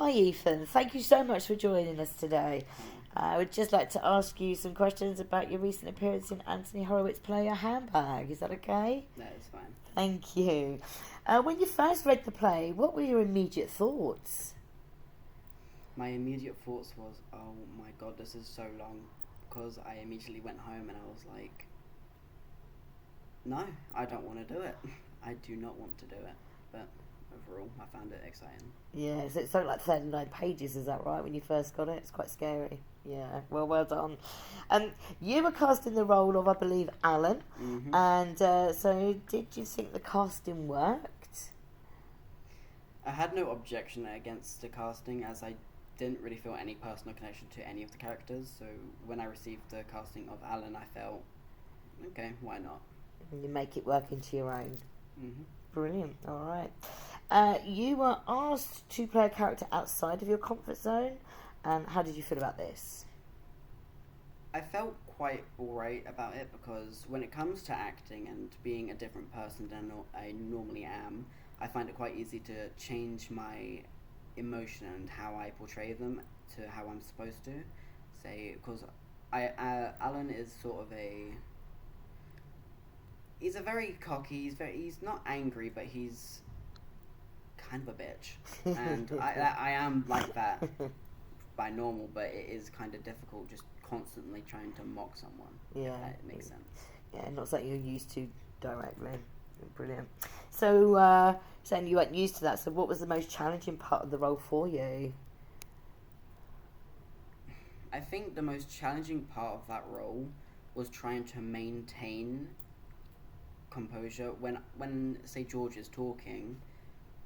Hi Ethan, thank you so much for joining us today. I would just like to ask you some questions about your recent appearance in Anthony Horowitz' play A Handbag. Is that okay? No, it's fine. Thank you. When you first read the play, what were your immediate thoughts? My immediate thoughts was, oh my god, this is so long. Because I immediately went home and I was like, no, I don't want to do it. I do not want to do it. But overall, I found it exciting. Yeah, so it's something like 39 pages, is that right, when you first got it? It's quite scary. Yeah, well done. You were cast in the role of, I believe, Alan. Mm-hmm. And so did you think the casting worked? I had no objection against the casting, as I didn't really feel any personal connection to any of the characters. So when I received the casting of Alan, I felt, okay, why not? And you make it work into your own. Mm-hmm. Brilliant, all right. You were asked to play a character outside of your comfort zone. And how did you feel about this? I felt quite alright about it, because when it comes to acting and being a different person than I normally am, I find it quite easy to change my emotion and how I portray them to how I'm supposed to. Say, because Alan is sort of he's a very cocky, he's not angry, but he's kind of a bitch. And I am like that by normal, but it is kind of difficult just constantly trying to mock someone. Yeah. If that makes sense. Yeah, not something you're used to directly. Brilliant. So, saying you weren't used to that, so what was the most challenging part of the role for you? I think the most challenging part of that role was trying to maintain composure. When say George is talking,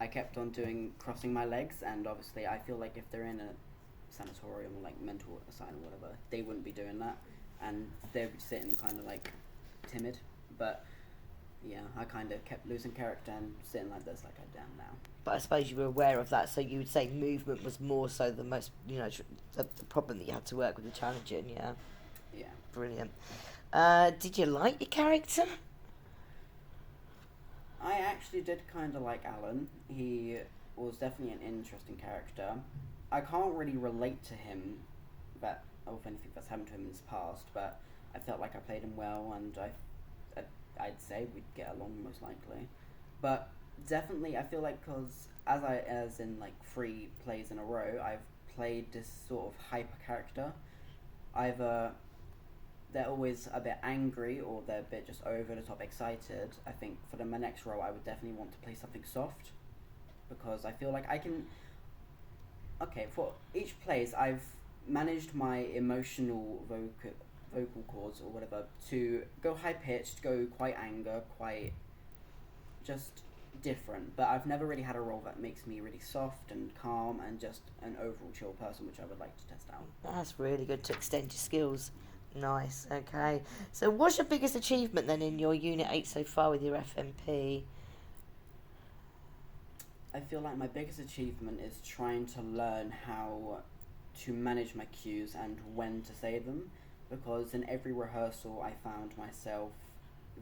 I kept on crossing my legs, and obviously I feel like if they're in a sanatorium or like mental asylum or whatever, they wouldn't be doing that, and they'd be sitting kind of like timid. But yeah, I kind of kept losing character and sitting like this, like I am now. But I suppose you were aware of that, so you would say movement was more so the most, the problem that you had to work with, the challenging, yeah? Yeah. Brilliant. Did you like your character? I actually did kind of like Alan. He was definitely an interesting character. I can't really relate to him, of anything that's happened to him in his past, but I felt like I played him well, and I'd say we'd get along most likely. But definitely, I feel like because as in like 3 plays in a row, I've played this sort of hyper character. Either they're always a bit angry or they're a bit just over the top excited. I think for my next role, I would definitely want to play something soft, because I feel like I can. Okay, for each plays, I've managed my emotional vocal cords or whatever to go high pitched, go quite anger, quite just different. But I've never really had a role that makes me really soft and calm and just an overall chill person, which I would like to test out. That's really good to extend your skills. Nice, okay. So what's your biggest achievement then in your Unit 8 so far with your FMP? I feel like my biggest achievement is trying to learn how to manage my cues and when to say them, because in every rehearsal I found myself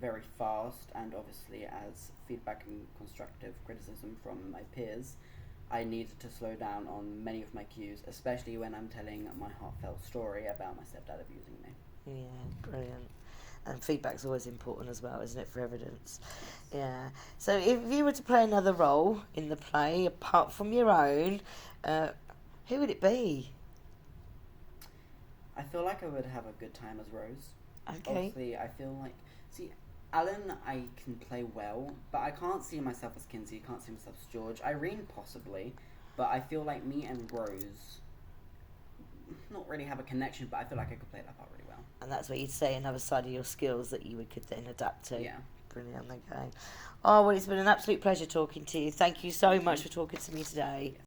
very fast, and obviously as feedback and constructive criticism from my peers, I needed to slow down on many of my cues, especially when I'm telling my heartfelt story about my stepdad abusing me. Yeah, brilliant. And feedback's always important as well, isn't it, for evidence? Yeah. So if you were to play another role in the play, apart from your own, who would it be? I feel like I would have a good time as Rose. Okay. Obviously, I feel like... See, Alan I can play well, but I can't see myself as Kinsey, can't see myself as George. Irene possibly, but I feel like me and Rose not really have a connection, but I feel like I could play that part really well. And that's where you'd say another side of your skills that you could then adapt to. Yeah. Brilliant, okay. Oh, well, it's been an absolute pleasure talking to you. Thank you so much for talking to me today.